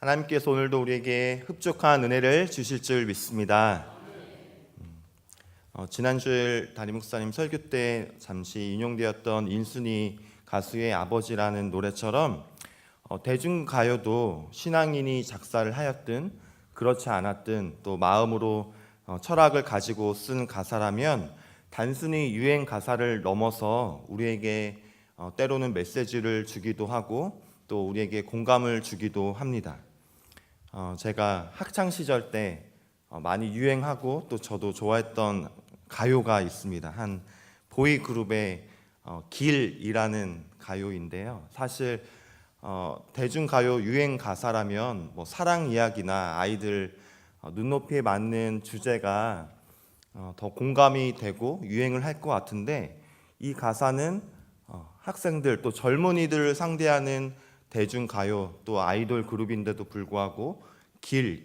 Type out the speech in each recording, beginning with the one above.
하나님께서 오늘도 우리에게 흡족한 은혜를 주실 줄 믿습니다. 지난주일 담임 목사님 설교 때 잠시 인용되었던 인순이 가수의 아버지라는 노래처럼 대중가요도 신앙인이 작사를 하였든 그렇지 않았든 또 마음으로 철학을 가지고 쓴 가사라면 단순히 유행 가사를 넘어서 우리에게 때로는 메시지를 주기도 하고 또 우리에게 공감을 주기도 합니다. 제가 학창 시절 때 많이 유행하고 또 저도 좋아했던 가요가 있습니다. 한 보이 그룹의 길이라는 가요인데요. 사실 대중가요 유행 가사라면 뭐 사랑 이야기나 아이들 눈높이에 맞는 주제가 더 공감이 되고 유행을 할 것 같은데, 이 가사는 학생들 또 젊은이들을 상대하는 대중가요 또 아이돌 그룹인데도 불구하고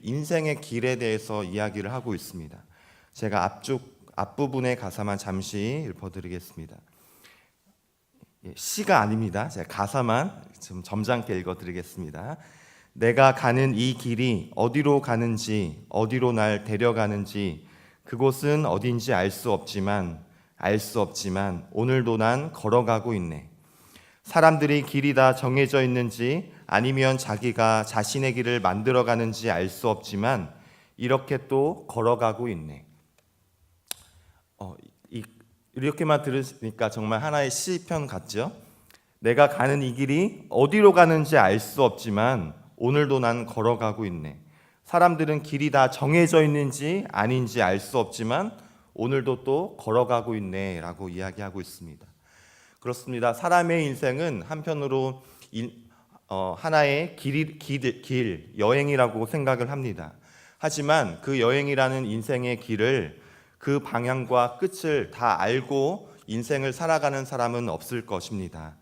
인생의 길에 대해서 이야기를 하고 있습니다. 제가 앞부분의 가사만 잠시 읊어드리겠습니다. 시가 아닙니다. 제가 가사만 좀 점잖게 읽어드리겠습니다. 내가 가는 이 길이 어디로 가는지, 어디로 날 데려가는지, 그곳은 어딘지 알 수 없지만 오늘도 난 걸어가고 있네. 사람들이 길이 다 정해져 있는지 아니면 자기가 자신의 길을 만들어가는지 알 수 없지만 이렇게 또 걸어가고 있네. 이렇게만 들으니까 정말 하나의 시편 같죠? 내가 가는 이 길이 어디로 가는지 알 수 없지만 오늘도 난 걸어가고 있네. 사람들은 길이 다 정해져 있는지 아닌지 알 수 없지만 오늘도 또 걸어가고 있네 라고 이야기하고 있습니다. 그렇습니다. 사람의 인생은 한편으로 하나의 길, 여행이라고 생각을 합니다. 하지만 그 여행이라는 인생의 길을, 그 방향과 끝을 다 알고 인생을 살아가는 사람은 없을 것입니다.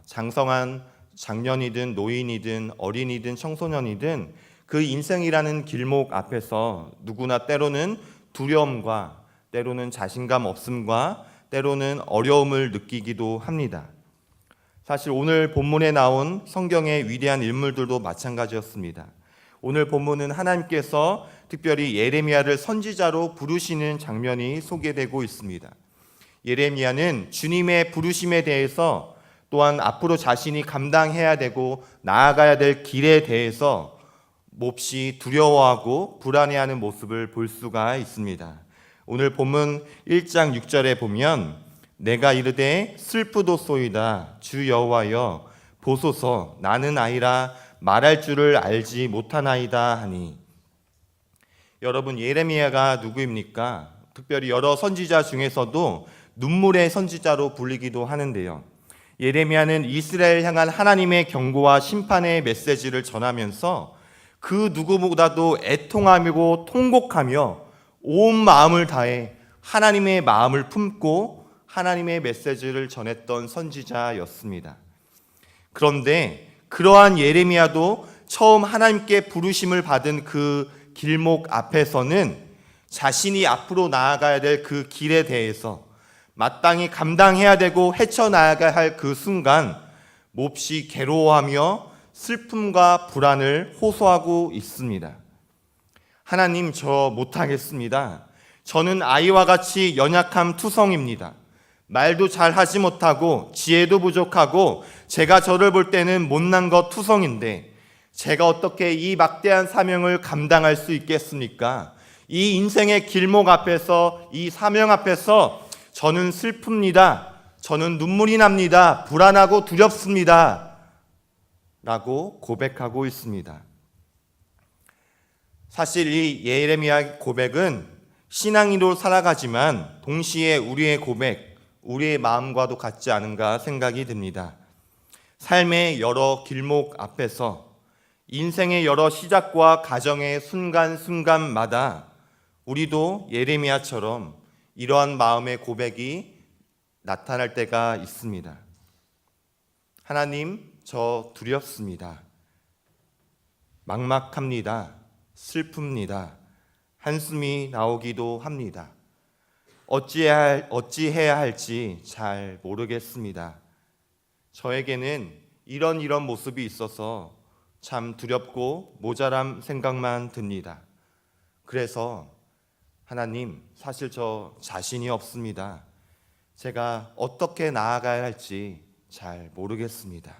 장성한 장년이든 노인이든 어린이든 청소년이든 그 인생이라는 길목 앞에서 누구나 때로는 두려움과 때로는 자신감 없음과 때로는 어려움을 느끼기도 합니다. 사실 오늘 본문에 나온 성경의 위대한 인물들도 마찬가지였습니다. 오늘 본문은 하나님께서 특별히 예레미야를 선지자로 부르시는 장면이 소개되고 있습니다. 예레미야는 주님의 부르심에 대해서, 또한 앞으로 자신이 감당해야 되고 나아가야 될 길에 대해서 몹시 두려워하고 불안해하는 모습을 볼 수가 있습니다. 오늘 본문 1장 6절에 보면 내가 이르되 슬프도소이다 주 여호와여 보소서 나는 아이라 말할 줄을 알지 못하나이다 하니, 여러분, 예레미야가 누구입니까? 특별히 여러 선지자 중에서도 눈물의 선지자로 불리기도 하는데요. 예레미야는 이스라엘 향한 하나님의 경고와 심판의 메시지를 전하면서 그 누구보다도 애통하고 통곡하며 온 마음을 다해 하나님의 마음을 품고 하나님의 메시지를 전했던 선지자였습니다. 그런데 그러한 예레미야도 처음 하나님께 부르심을 받은 그 길목 앞에서는 자신이 앞으로 나아가야 될 그 길에 대해서 마땅히 감당해야 되고 헤쳐나가야 할 그 순간 몹시 괴로워하며 슬픔과 불안을 호소하고 있습니다. 하나님, 저 못하겠습니다. 저는 아이와 같이 연약함 투성입니다. 말도 잘 하지 못하고 지혜도 부족하고 제가 저를 볼 때는 못난 것 투성인데 제가 어떻게 이 막대한 사명을 감당할 수 있겠습니까? 이 인생의 길목 앞에서, 이 사명 앞에서 저는 슬픕니다. 저는 눈물이 납니다. 불안하고 두렵습니다. 라고 고백하고 있습니다. 사실 이 예레미야 고백은 신앙인으로 살아가지만 동시에 우리의 고백, 우리의 마음과도 같지 않은가 생각이 듭니다. 삶의 여러 길목 앞에서, 인생의 여러 시작과 가정의 순간순간마다 우리도 예레미야처럼 이러한 마음의 고백이 나타날 때가 있습니다. 하나님, 저 두렵습니다. 막막합니다. 슬픕니다. 한숨이 나오기도 합니다. 어찌해야 할지 잘 모르겠습니다. 저에게는 이런 모습이 있어서 참 두렵고 모자람 생각만 듭니다. 그래서 하나님, 사실 저 자신이 없습니다. 제가 어떻게 나아가야 할지 잘 모르겠습니다.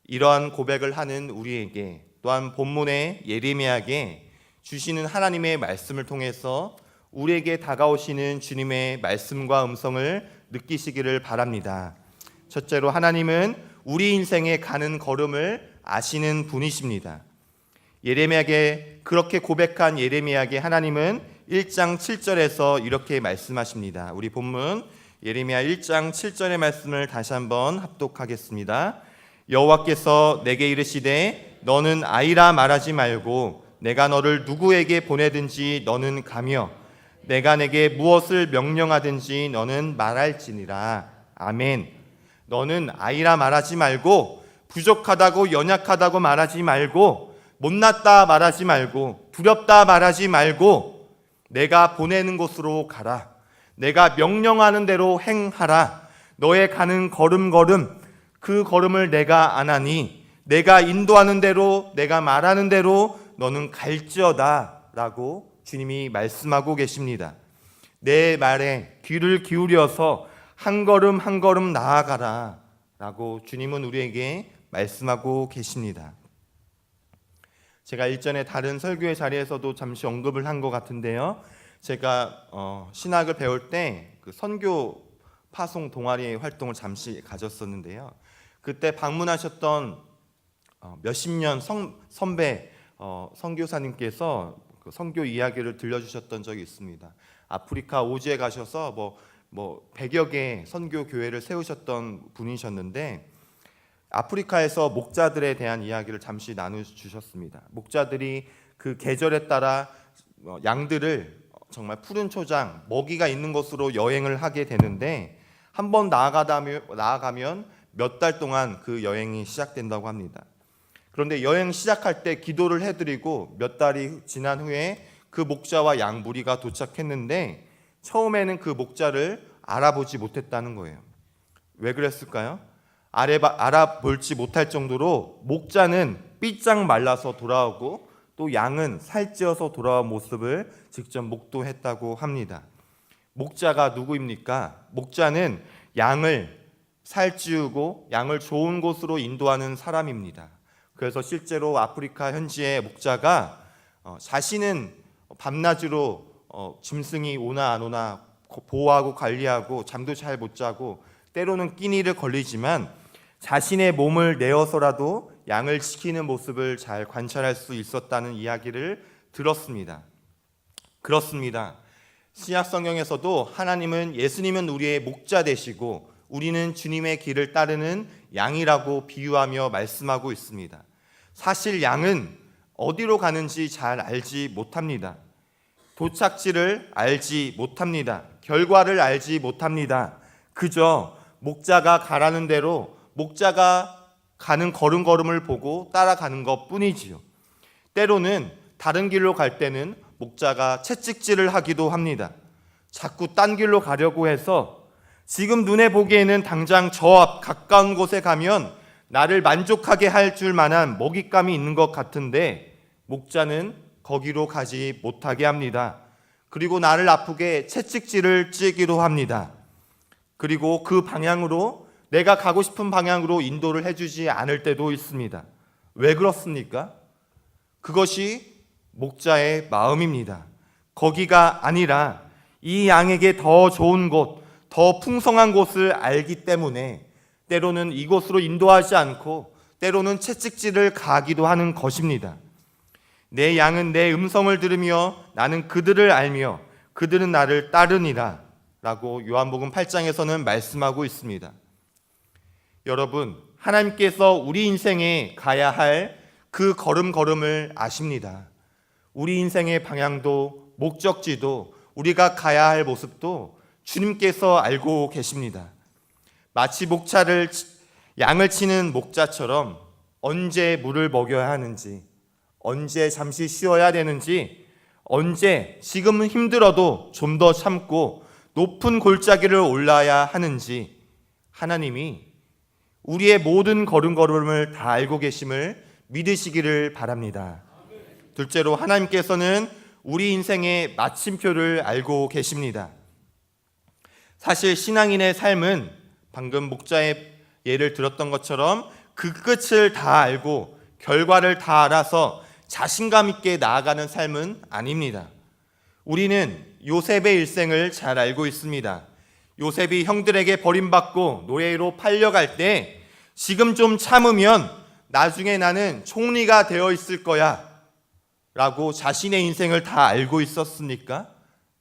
이러한 고백을 하는 우리에게, 또한 본문의 예레미야에게 주시는 하나님의 말씀을 통해서 우리에게 다가오시는 주님의 말씀과 음성을 느끼시기를 바랍니다. 첫째로, 하나님은 우리 인생에 가는 걸음을 아시는 분이십니다. 예레미야에게 그렇게 고백한 예레미야에게 하나님은 1장 7절에서 이렇게 말씀하십니다. 우리 본문 예레미야 1장 7절의 말씀을 다시 한번 합독하겠습니다. 여호와께서 내게 이르시되 너는 아이라 말하지 말고 내가 너를 누구에게 보내든지 너는 가며 내가 내게 무엇을 명령하든지 너는 말할지니라. 아멘. 너는 아이라 말하지 말고, 부족하다고 연약하다고 말하지 말고, 못났다 말하지 말고, 두렵다 말하지 말고, 내가 보내는 곳으로 가라. 내가 명령하는 대로 행하라. 너의 가는 걸음걸음, 그 걸음을 내가 안하니 내가 인도하는 대로, 내가 말하는 대로 너는 갈지어다 라고 주님이 말씀하고 계십니다. 내 말에 귀를 기울여서 한 걸음 한 걸음 나아가라 라고 주님은 우리에게 말씀하고 계십니다. 제가 일전에 다른 설교의 자리에서도 잠시 언급을 한 것 같은데요, 제가 신학을 배울 때 그 선교 파송 동아리 활동을 잠시 가졌었는데요, 그때 방문하셨던 몇십 년 선배 선교사님께서 그 선교 이야기를 들려주셨던 적이 있습니다. 아프리카 오지에 가셔서 뭐 100여 개 선교 교회를 세우셨던 분이셨는데, 아프리카에서 목자들에 대한 이야기를 잠시 나눠주셨습니다. 목자들이 그 계절에 따라 양들을 정말 푸른 초장, 먹이가 있는 곳으로 여행을 하게 되는데, 한번 나아가면 몇 달 동안 그 여행이 시작된다고 합니다. 그런데 여행 시작할 때 기도를 해드리고 몇 달이 지난 후에 그 목자와 양 무리가 도착했는데, 처음에는 그 목자를 알아보지 못했다는 거예요. 왜 그랬을까요? 알아볼지 못할 정도로 목자는 삐짝 말라서 돌아오고 또 양은 살찌어서 돌아온 모습을 직접 목도했다고 합니다. 목자가 누구입니까? 목자는 양을 살찌우고 양을 좋은 곳으로 인도하는 사람입니다. 그래서 실제로 아프리카 현지의 목자가 자신은 밤낮으로 짐승이 오나 안 오나 보호하고 관리하고 잠도 잘 못 자고 때로는 끼니를 걸리지만 자신의 몸을 내어서라도 양을 지키는 모습을 잘 관찰할 수 있었다는 이야기를 들었습니다. 그렇습니다. 신약 성경에서도 하나님은, 예수님은 우리의 목자 되시고 우리는 주님의 길을 따르는 양이라고 비유하며 말씀하고 있습니다. 사실 양은 어디로 가는지 잘 알지 못합니다. 도착지를 알지 못합니다. 결과를 알지 못합니다. 그저 목자가 가라는 대로 목자가 가는 걸음걸음을 보고 따라가는 것 뿐이지요. 때로는 다른 길로 갈 때는 목자가 채찍질을 하기도 합니다. 자꾸 딴 길로 가려고 해서 지금 눈에 보기에는 당장 저 앞 가까운 곳에 가면 나를 만족하게 할 줄 만한 먹잇감이 있는 것 같은데 목자는 거기로 가지 못하게 합니다. 그리고 나를 아프게 채찍질을 찌기도 합니다. 그리고 그 방향으로, 내가 가고 싶은 방향으로 인도를 해주지 않을 때도 있습니다. 왜 그렇습니까? 그것이 목자의 마음입니다. 거기가 아니라 이 양에게 더 좋은 곳, 더 풍성한 곳을 알기 때문에 때로는 이곳으로 인도하지 않고 때로는 채찍질을 가기도 하는 것입니다. 내 양은 내 음성을 들으며 나는 그들을 알며 그들은 나를 따르니라 라고 요한복음 8장에서는 말씀하고 있습니다. 여러분, 하나님께서 우리 인생에 가야 할 그 걸음걸음을 아십니다. 우리 인생의 방향도 목적지도 우리가 가야 할 모습도 주님께서 알고 계십니다. 마치 양을 치는 목자처럼 언제 물을 먹여야 하는지, 언제 잠시 쉬어야 되는지, 언제 지금은 힘들어도 좀 더 참고 높은 골짜기를 올라야 하는지 하나님이 우리의 모든 걸음걸음을 다 알고 계심을 믿으시기를 바랍니다. 둘째로 하나님께서는 우리 인생의 마침표를 알고 계십니다. 사실 신앙인의 삶은 방금 목자의 예를 들었던 것처럼 그 끝을 다 알고 결과를 다 알아서 자신감 있게 나아가는 삶은 아닙니다. 우리는 요셉의 일생을 잘 알고 있습니다. 요셉이 형들에게 버림받고 노예로 팔려갈 때 지금 좀 참으면 나중에 나는 총리가 되어 있을 거야 라고 자신의 인생을 다 알고 있었습니까?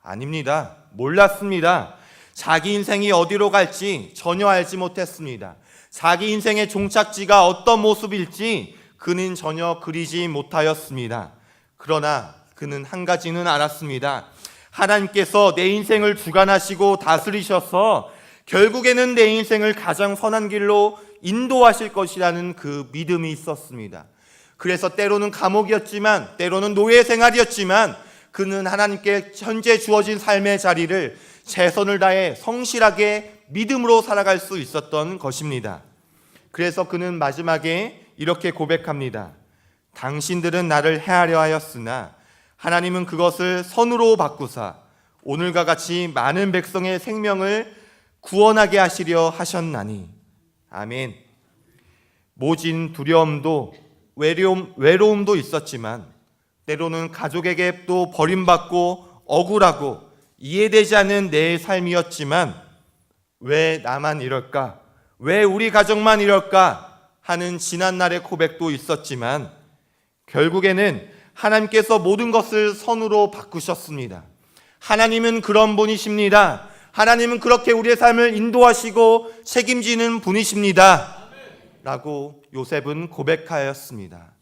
아닙니다. 몰랐습니다. 자기 인생이 어디로 갈지 전혀 알지 못했습니다. 자기 인생의 종착지가 어떤 모습일지 그는 전혀 그리지 못하였습니다. 그러나 그는 한 가지는 알았습니다. 하나님께서 내 인생을 주관하시고 다스리셔서 결국에는 내 인생을 가장 선한 길로 인도하실 것이라는 그 믿음이 있었습니다. 그래서 때로는 감옥이었지만 때로는 노예 생활이었지만 그는 하나님께 현재 주어진 삶의 자리를 최선을 다해 성실하게 믿음으로 살아갈 수 있었던 것입니다. 그래서 그는 마지막에 이렇게 고백합니다. 당신들은 나를 해하려 하였으나 하나님은 그것을 선으로 바꾸사 오늘과 같이 많은 백성의 생명을 구원하게 하시려 하셨나니. 아멘. 모진 두려움도 외로움도 있었지만 때로는 가족에게 또 버림받고 억울하고 이해되지 않는 내 삶이었지만 왜 나만 이럴까? 왜 우리 가족만 이럴까? 하는 지난날의 고백도 있었지만 결국에는 하나님께서 모든 것을 선으로 바꾸셨습니다. 하나님은 그런 분이십니다. 하나님은 그렇게 우리의 삶을 인도하시고 책임지는 분이십니다. 라고 요셉은 고백하였습니다.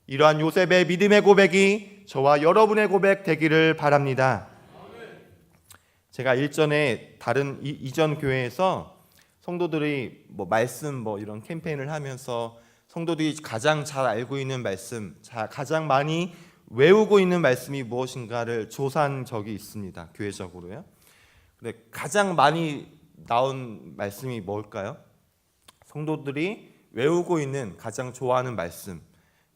이러한 요셉의 믿음의 고백이 저와 여러분의 고백 되기를 바랍니다. 제가 일전에 다른 이전 교회에서 성도들이 말씀 이런 캠페인을 하면서 성도들이 가장 잘 알고 있는 말씀, 가장 많이 외우고 있는 말씀이 무엇인가를 조사한 적이 있습니다. 교회적으로요. 근데 가장 많이 나온 말씀이 뭘까요? 성도들이 외우고 있는 가장 좋아하는 말씀,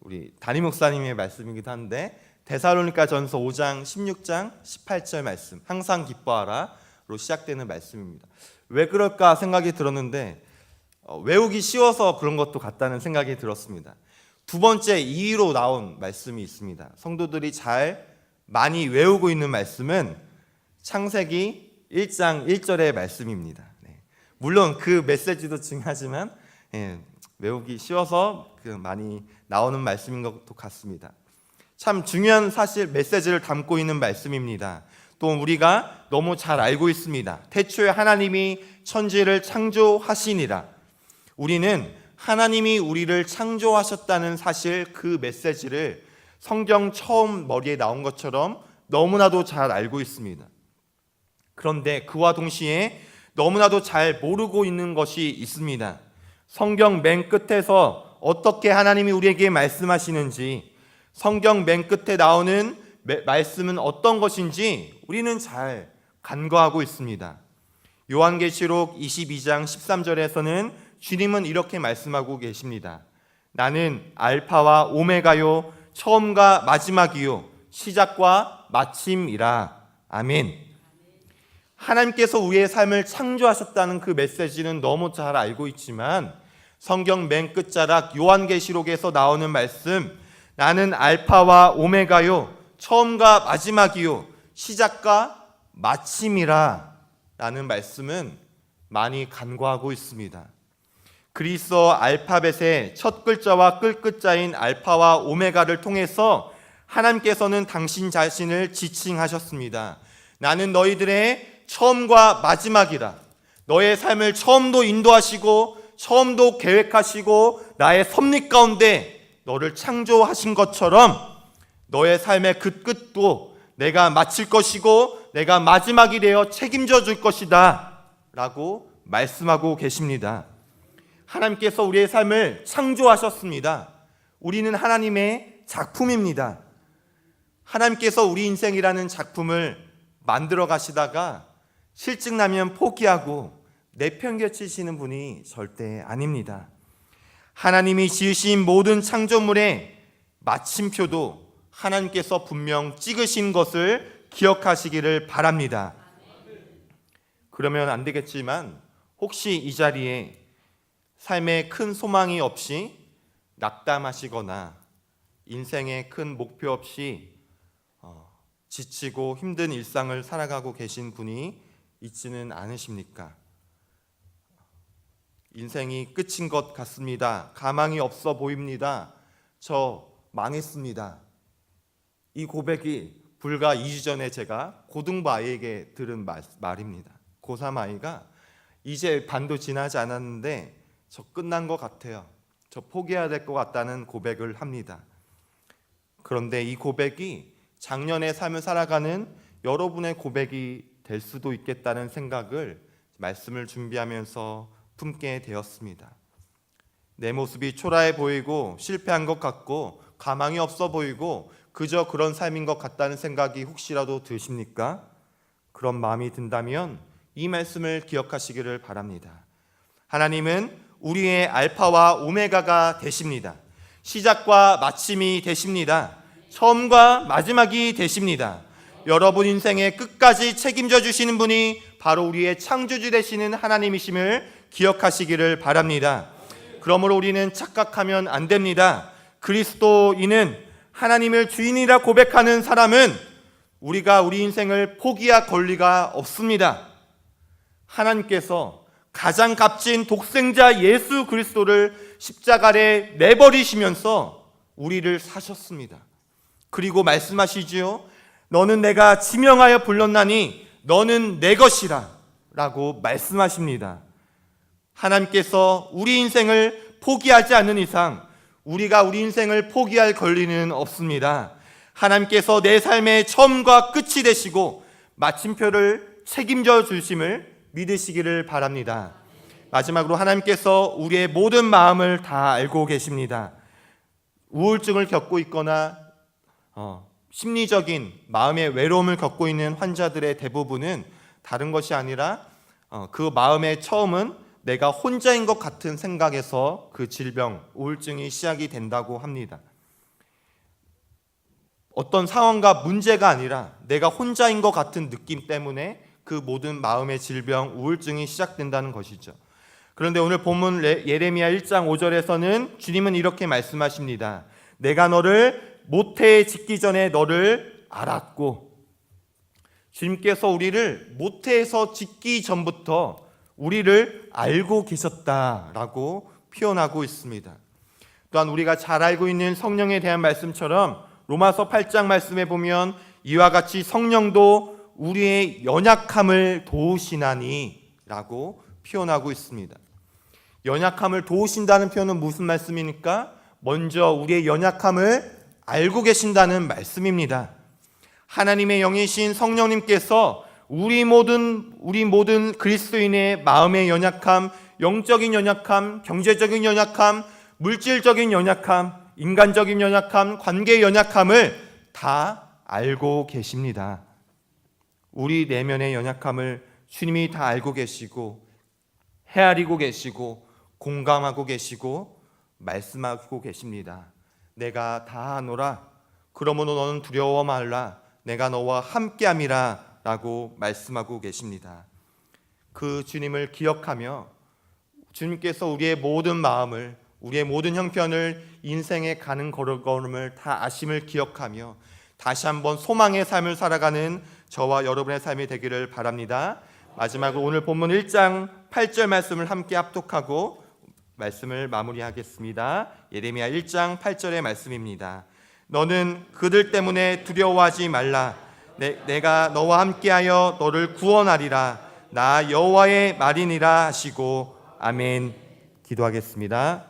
우리 담임 목사님의 말씀이기도 한데 데살로니가전서 5장 16장 18절 말씀, 항상 기뻐하라로 시작되는 말씀입니다. 왜 그럴까 생각이 들었는데 외우기 쉬워서 그런 것도 같다는 생각이 들었습니다. 두 번째 2위로 나온 말씀이 있습니다. 성도들이 잘 많이 외우고 있는 말씀은 창세기 1장 1절의 말씀입니다. 물론 그 메시지도 중요하지만 외우기 쉬워서 많이 나오는 말씀인 것도 같습니다. 참 중요한 사실 메시지를 담고 있는 말씀입니다. 또 우리가 너무 잘 알고 있습니다. 태초에 하나님이 천지를 창조하시니라. 우리는 하나님이 우리를 창조하셨다는 사실 그 메시지를 성경 처음 머리에 나온 것처럼 너무나도 잘 알고 있습니다. 그런데 그와 동시에 너무나도 잘 모르고 있는 것이 있습니다. 성경 맨 끝에서 어떻게 하나님이 우리에게 말씀하시는지, 성경 맨 끝에 나오는 말씀은 어떤 것인지 우리는 잘 간과하고 있습니다. 요한계시록 22장 13절에서는 주님은 이렇게 말씀하고 계십니다. 나는 알파와 오메가요, 처음과 마지막이요, 시작과 마침이라. 아멘. 하나님께서 우리의 삶을 창조하셨다는 그 메시지는 너무 잘 알고 있지만 성경 맨 끝자락 요한계시록에서 나오는 말씀, 나는 알파와 오메가요, 처음과 마지막이요, 시작과 마침이라 라는 말씀은 많이 간과하고 있습니다. 그리스어 알파벳의 첫 글자와 끝 글자인 알파와 오메가를 통해서 하나님께서는 당신 자신을 지칭하셨습니다. 나는 너희들의 처음과 마지막이라. 너의 삶을 처음도 인도하시고 처음도 계획하시고 나의 섭리 가운데 너를 창조하신 것처럼 너의 삶의 그 끝도 내가 마칠 것이고 내가 마지막이 되어 책임져 줄 것이다 라고 말씀하고 계십니다. 하나님께서 우리의 삶을 창조하셨습니다. 우리는 하나님의 작품입니다. 하나님께서 우리 인생이라는 작품을 만들어 가시다가 실증나면 포기하고 내팽개치시는 분이 절대 아닙니다. 하나님이 지으신 모든 창조물의 마침표도 하나님께서 분명 찍으신 것을 기억하시기를 바랍니다. 그러면 안 되겠지만 혹시 이 자리에 삶에 큰 소망이 없이 낙담하시거나 인생에 큰 목표 없이 지치고 힘든 일상을 살아가고 계신 분이 있지는 않으십니까? 인생이 끝인 것 같습니다. 가망이 없어 보입니다. 저 망했습니다. 이 고백이 불과 2주 전에 제가 고등부 아이에게 들은 말입니다. 고3 아이가 이제 반도 지나지 않았는데 저 끝난 것 같아요. 저 포기해야 될 것 같다는 고백을 합니다. 그런데 이 고백이 작년의 삶을 살아가는 여러분의 고백이 될 수도 있겠다는 생각을 말씀을 준비하면서 품게 되었습니다. 내 모습이 초라해 보이고 실패한 것 같고 가망이 없어 보이고 그저 그런 삶인 것 같다는 생각이 혹시라도 드십니까? 그런 마음이 든다면 이 말씀을 기억하시기를 바랍니다. 하나님은 우리의 알파와 오메가가 되십니다. 시작과 마침이 되십니다. 처음과 마지막이 되십니다. 여러분 인생의 끝까지 책임져 주시는 분이 바로 우리의 창조주 되시는 하나님이심을 기억하시기를 바랍니다. 그러므로 우리는 착각하면 안 됩니다. 그리스도인은 하나님을 주인이라 고백하는 사람은 우리가 우리 인생을 포기할 권리가 없습니다. 하나님께서 가장 값진 독생자 예수 그리스도를 십자가에 내버리시면서 우리를 사셨습니다. 그리고 말씀하시지요. 너는 내가 지명하여 불렀나니 너는 내 것이라 라고 말씀하십니다. 하나님께서 우리 인생을 포기하지 않는 이상 우리가 우리 인생을 포기할 권리는 없습니다. 하나님께서 내 삶의 처음과 끝이 되시고 마침표를 책임져 주심을 믿으시기를 바랍니다. 마지막으로 하나님께서 우리의 모든 마음을 다 알고 계십니다. 우울증을 겪고 있거나 심리적인 마음의 외로움을 겪고 있는 환자들의 대부분은 다른 것이 아니라 그 마음의 처음은 내가 혼자인 것 같은 생각에서 그 질병, 우울증이 시작이 된다고 합니다. 어떤 상황과 문제가 아니라 내가 혼자인 것 같은 느낌 때문에 그 모든 마음의 질병, 우울증이 시작된다는 것이죠. 그런데 오늘 본문 예레미야 1장 5절에서는 주님은 이렇게 말씀하십니다. 내가 너를 모태에 짓기 전에 너를 알았고, 주님께서 우리를 모태에서 짓기 전부터 우리를 알고 계셨다라고 표현하고 있습니다. 또한 우리가 잘 알고 있는 성령에 대한 말씀처럼 로마서 8장 말씀에 보면 이와 같이 성령도 우리의 연약함을 도우시나니 라고 표현하고 있습니다. 연약함을 도우신다는 표현은 무슨 말씀입니까? 먼저 우리의 연약함을 알고 계신다는 말씀입니다. 하나님의 영이신 성령님께서 우리 모든 그리스도인의 마음의 연약함, 영적인 연약함, 경제적인 연약함, 물질적인 연약함, 인간적인 연약함, 관계의 연약함을 다 알고 계십니다. 우리 내면의 연약함을 주님이 다 알고 계시고 헤아리고 계시고 공감하고 계시고 말씀하고 계십니다. 내가 다 아노라. 그러므로 너는 두려워 말라. 내가 너와 함께함이라 라고 말씀하고 계십니다. 그 주님을 기억하며 주님께서 우리의 모든 마음을, 우리의 모든 형편을, 인생의 가는 걸음을 다 아심을 기억하며 다시 한번 소망의 삶을 살아가는 저와 여러분의 삶이 되기를 바랍니다. 마지막으로 오늘 본문 1장 8절 말씀을 함께 합독하고 말씀을 마무리하겠습니다. 예레미야 1장 8절의 말씀입니다. 너는 그들 때문에 두려워하지 말라. 내가 너와 함께하여 너를 구원하리라. 나 여호와의 말이니라 하시고 아멘. 기도하겠습니다.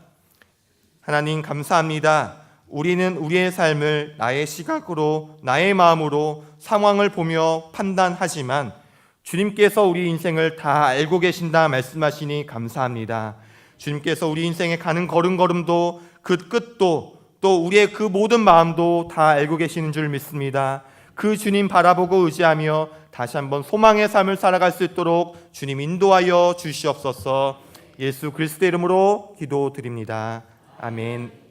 하나님 감사합니다. 우리는 우리의 삶을 나의 시각으로, 나의 마음으로 상황을 보며 판단하지만 주님께서 우리 인생을 다 알고 계신다 말씀하시니 감사합니다. 주님께서 우리 인생에 가는 걸음걸음도 그 끝도 또 우리의 그 모든 마음도 다 알고 계시는 줄 믿습니다. 그 주님 바라보고 의지하며 다시 한번 소망의 삶을 살아갈 수 있도록 주님 인도하여 주시옵소서. 예수 그리스도의 이름으로 기도드립니다. 아멘.